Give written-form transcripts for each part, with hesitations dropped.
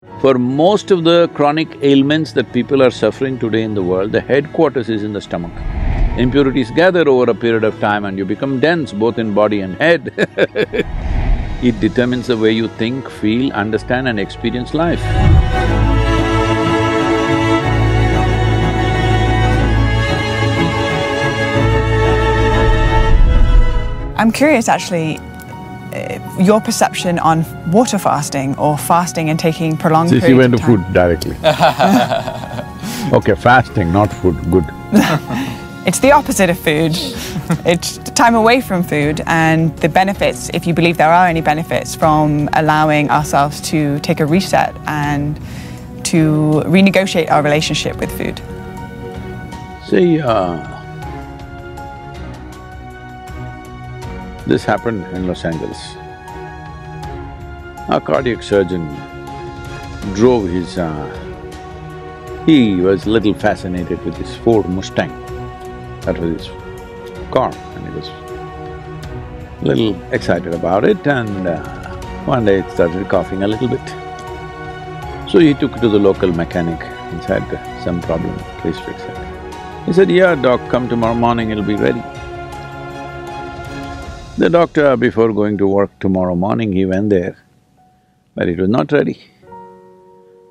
For most of the chronic ailments that people are suffering today in the world, the headquarters is in the stomach. Impurities gather over a period of time and you become dense both in body and head. It determines the way you think, feel, understand and experience life. I'm curious actually, your perception on water fasting or fasting and taking prolonged periods of time. She went to food directly. Okay, fasting, not food, good. It's the opposite of food. It's time away from food and the benefits, if you believe there are any benefits from allowing ourselves to take a reset and to renegotiate our relationship with food. See, this happened in Los Angeles. A cardiac surgeon drove his… he was a little fascinated with his Ford Mustang. That was his car and he was a little excited about it and one day it started coughing a little bit. So he took it to the local mechanic and said, some problem, please fix it. He said, yeah, doc, come tomorrow morning, it'll be ready. The doctor, before going to work tomorrow morning, he went there, but it was not ready.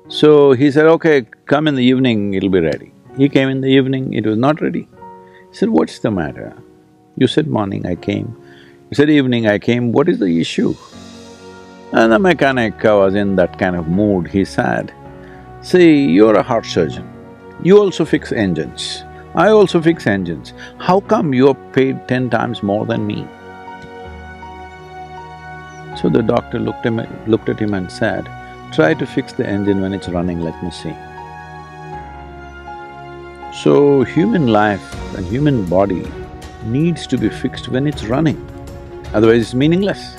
So he said, okay, come in the evening, it'll be ready. He came in the evening, it was not ready. He said, what's the matter? You said morning, I came. He said evening, I came, what is the issue? And the mechanic was in that kind of mood, he said, see, you're a heart surgeon, you also fix engines, I also fix engines, how come you're paid 10 times more than me? So the doctor looked at him and said, try to fix the engine when it's running, let me see. So human life and human body needs to be fixed when it's running, otherwise it's meaningless.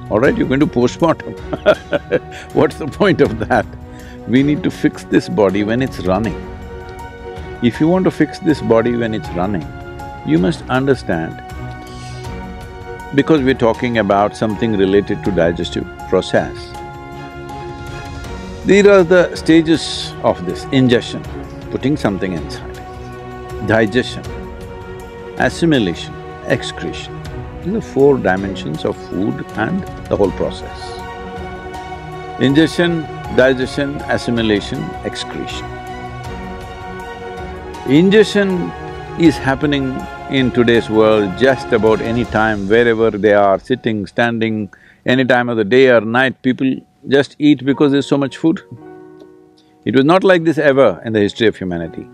All right, you're going to postmortem what's the point of that? We need to fix this body when it's running. If you want to fix this body when it's running, you must understand, because we're talking about something related to digestive process, these are the stages of this: ingestion, putting something inside, digestion, assimilation, excretion. These are four dimensions of food and the whole process. Ingestion, digestion, assimilation, excretion. Ingestion is happening in today's world just about any time, wherever they are, sitting, standing, any time of the day or night, people just eat because there's so much food. It was not like this ever in the history of humanity.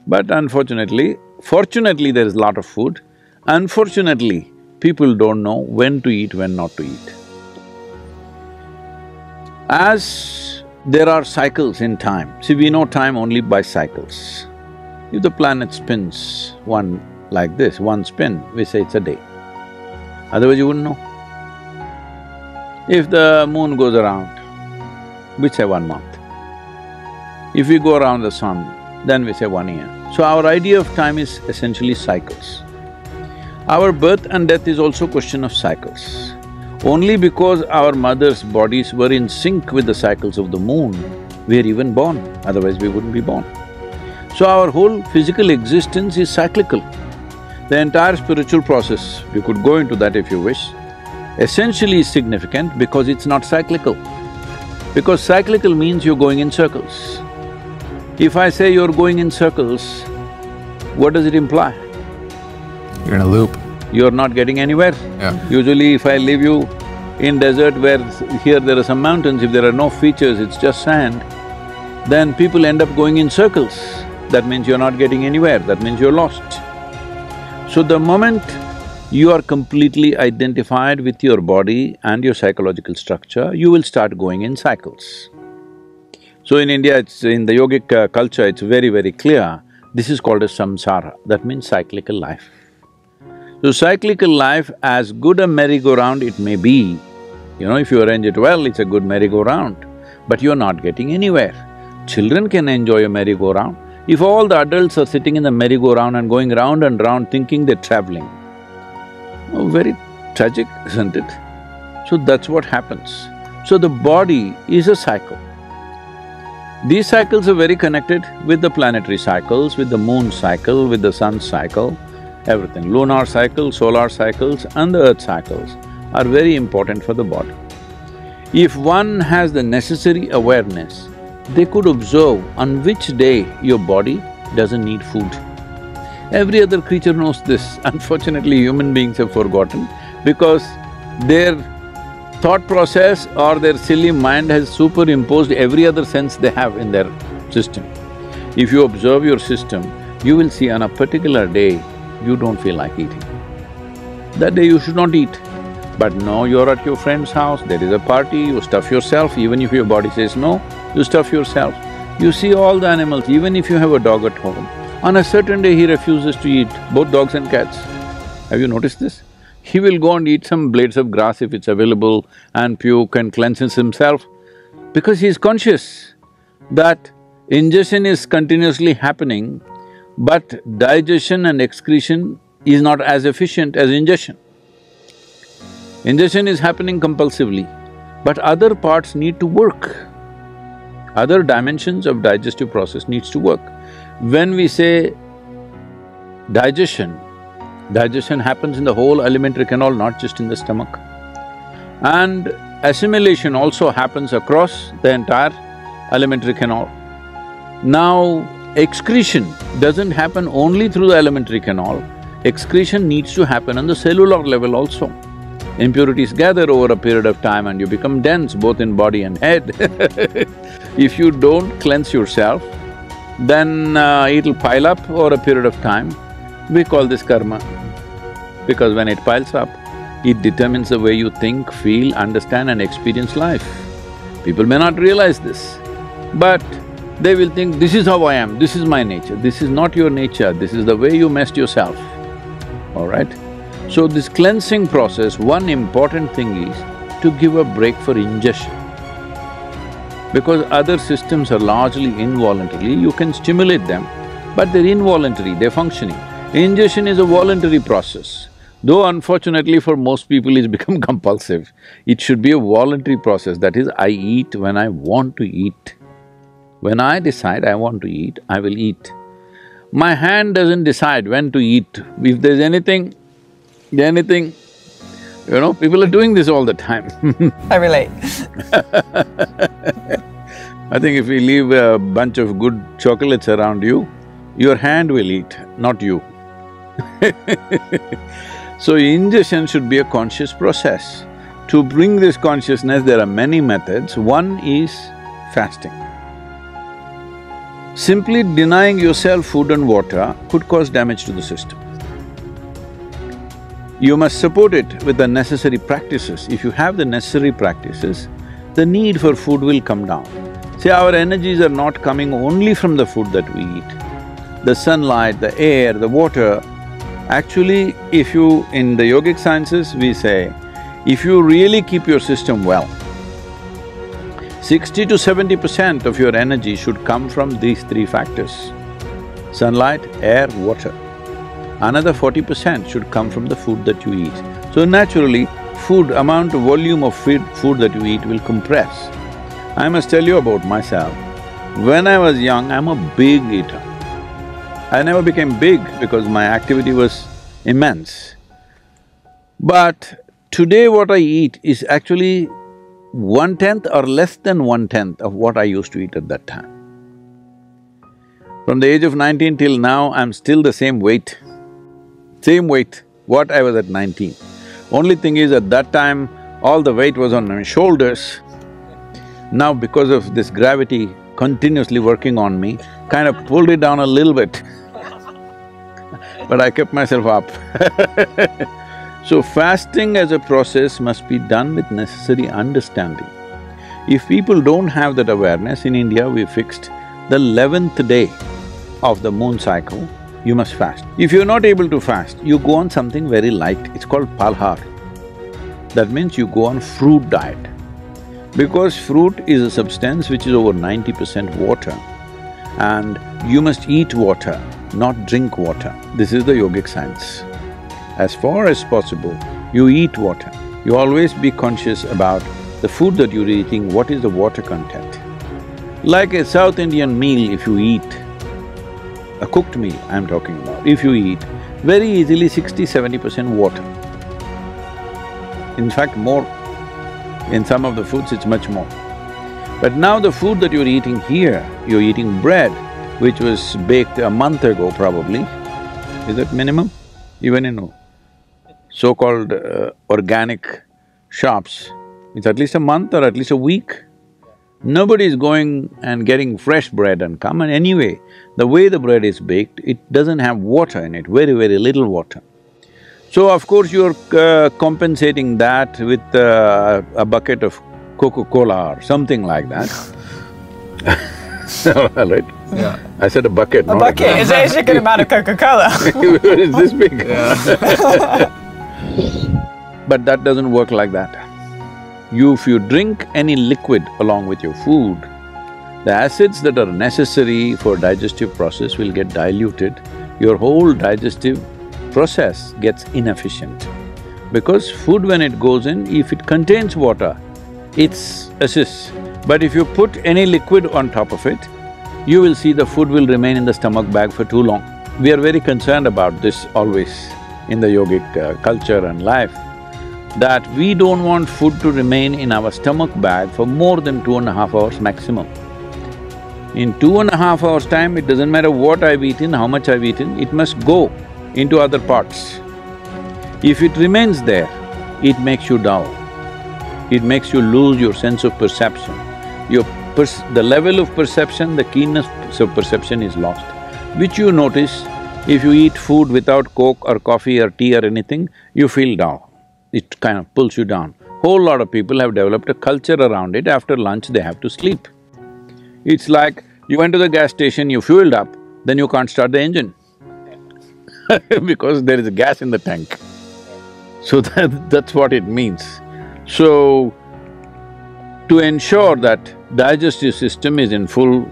But unfortunately, fortunately there is a lot of food, unfortunately, people don't know when to eat, when not to eat. As there are cycles in time, see, we know time only by cycles. If the planet spins one like this, one spin, we say it's a day. Otherwise you wouldn't know. If the moon goes around, we say 1 month. If we go around the sun, then we say 1 year. So our idea of time is essentially cycles. Our birth and death is also a question of cycles. Only because our mother's bodies were in sync with the cycles of the moon, we are even born, otherwise we wouldn't be born. So our whole physical existence is cyclical. The entire spiritual process, we could go into that if you wish, essentially is significant because it's not cyclical. Because cyclical means you're going in circles. If I say you're going in circles, what does it imply? You're in a loop. You're not getting anywhere. Yeah. Usually if I leave you in desert where here there are some mountains, if there are no features, it's just sand, then people end up going in circles. That means you're not getting anywhere, that means you're lost. So the moment you are completely identified with your body and your psychological structure, you will start going in cycles. So in India, in the yogic culture, it's very, very clear, this is called as samsara, that means cyclical life. So cyclical life, as good a merry-go-round it may be, if you arrange it well, it's a good merry-go-round, but you're not getting anywhere. Children can enjoy a merry-go-round. If all the adults are sitting in the merry-go-round and going round and round thinking they're traveling, very tragic, isn't it? So that's what happens. So the body is a cycle. These cycles are very connected with the planetary cycles, with the moon cycle, with the sun cycle, everything. Lunar cycle, solar cycles and the earth cycles are very important for the body. If one has the necessary awareness, they could observe on which day your body doesn't need food. Every other creature knows this. Unfortunately, human beings have forgotten because their thought process or their silly mind has superimposed every other sense they have in their system. If you observe your system, you will see on a particular day, you don't feel like eating. That day you should not eat. But no, you're at your friend's house, there is a party, you stuff yourself, even if your body says no, you stuff yourself. You see all the animals, even if you have a dog at home, on a certain day he refuses to eat, both dogs and cats. Have you noticed this? He will go and eat some blades of grass if it's available and puke and cleanses himself because he is conscious that ingestion is continuously happening, but digestion and excretion is not as efficient as ingestion. Ingestion is happening compulsively, but other parts need to work. Other dimensions of digestive process needs to work. When we say digestion, digestion happens in the whole alimentary canal, not just in the stomach. And assimilation also happens across the entire alimentary canal. Now, excretion doesn't happen only through the alimentary canal, excretion needs to happen on the cellular level also. Impurities gather over a period of time and you become dense both in body and head. If you don't cleanse yourself, then it'll pile up over a period of time. We call this karma, because when it piles up, it determines the way you think, feel, understand and experience life. People may not realize this, but they will think, this is how I am, this is my nature. This is not your nature, this is the way you messed yourself, all right? So this cleansing process, one important thing is to give a break for ingestion. Because other systems are largely involuntary, you can stimulate them, but they're involuntary, they're functioning. Ingestion is a voluntary process. Though unfortunately for most people it's become compulsive, it should be a voluntary process, that is, I eat when I want to eat. When I decide I want to eat, I will eat. My hand doesn't decide when to eat. If there's anything, people are doing this all the time. I relate. I think if we leave a bunch of good chocolates around you, your hand will eat, not you. So ingestion should be a conscious process. To bring this consciousness, there are many methods. One is fasting. Simply denying yourself food and water could cause damage to the system. You must support it with the necessary practices. If you have the necessary practices, the need for food will come down. See, our energies are not coming only from the food that we eat. The sunlight, the air, the water. Actually, if you… in the yogic sciences, we say, if you really keep your system well, 60 to 70% of your energy should come from these three factors: sunlight, air, water. Another 40% should come from the food that you eat. So naturally, volume of food that you eat will compress. I must tell you about myself. When I was young, I'm a big eater. I never became big because my activity was immense. But today what I eat is actually 1/10 or less than 1/10 of what I used to eat at that time. From the age of 19 till now, I'm still the same weight. Same weight, what I was at 19. Only thing is, at that time, all the weight was on my shoulders. Now because of this gravity continuously working on me, kind of pulled it down a little bit. But I kept myself up. So fasting as a process must be done with necessary understanding. If people don't have that awareness, in India we fixed the 11th day of the moon cycle, you must fast. If you're not able to fast, you go on something very light, it's called palhar. That means you go on fruit diet. Because fruit is a substance which is over 90% water, and you must eat water, not drink water. This is the yogic science. As far as possible, you eat water. You always be conscious about the food that you're eating, what is the water content. Like a South Indian meal, if you eat, a cooked meal I'm talking about, if you eat, very easily 60–70% water. In fact, more. In some of the foods, it's much more. But now the food that you're eating here, you're eating bread, which was baked a month ago probably. Is that minimum? Even in so-called organic shops, it's at least a month or at least a week. Nobody is going and getting fresh bread and come, and anyway, the way the bread is baked, it doesn't have water in it, very, very little water. So of course you're compensating that with a bucket of Coca-Cola or something like that. Right? Yeah. I said a bucket, not A bucket is a good amount of Coca-Cola. It's this big. Yeah. But that doesn't work like that. If you drink any liquid along with your food, the acids that are necessary for digestive process will get diluted. Your whole digestive process gets inefficient. Because food when it goes in, if it contains water, it's assists. But if you put any liquid on top of it, you will see the food will remain in the stomach bag for too long. We are very concerned about this always in the yogic culture and life, that we don't want food to remain in our stomach bag for more than 2.5 hours maximum. In 2.5 hours' time, it doesn't matter what I've eaten, how much I've eaten, it must go into other parts. If it remains there, it makes you dull. It makes you lose your sense of perception. The level of perception, the keenness of perception is lost, which you notice if you eat food without Coke or coffee or tea or anything, you feel dull. It kind of pulls you down. Whole lot of people have developed a culture around it. After lunch, they have to sleep. It's like you went to the gas station, you fueled up, then you can't start the engine because there is a gas in the tank. So that's what it means. So, to ensure that digestive system is in full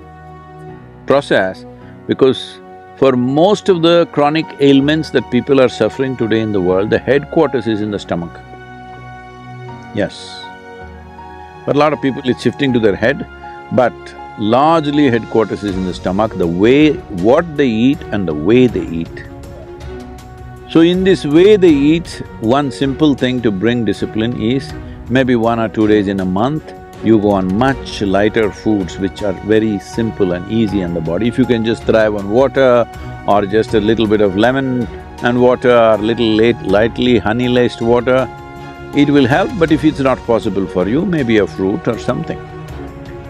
process, because for most of the chronic ailments that people are suffering today in the world, the headquarters is in the stomach. Yes. For a lot of people it's shifting to their head, but largely headquarters is in the stomach, the way… what they eat and the way they eat. So in this way they eat, one simple thing to bring discipline is, maybe 1 or 2 days in a month, you go on much lighter foods which are very simple and easy on the body. If you can just thrive on water or just a little bit of lemon and water or lightly honey-laced water, it will help. But if it's not possible for you, maybe a fruit or something,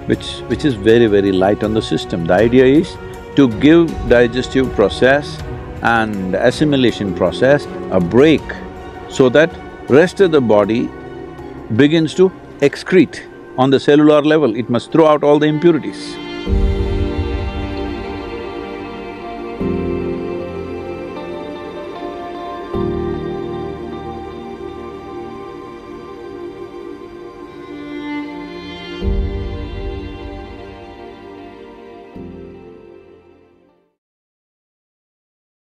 which is very, very light on the system. The idea is to give digestive process and assimilation process a break so that rest of the body begins to excrete on the cellular level. It must throw out all the impurities.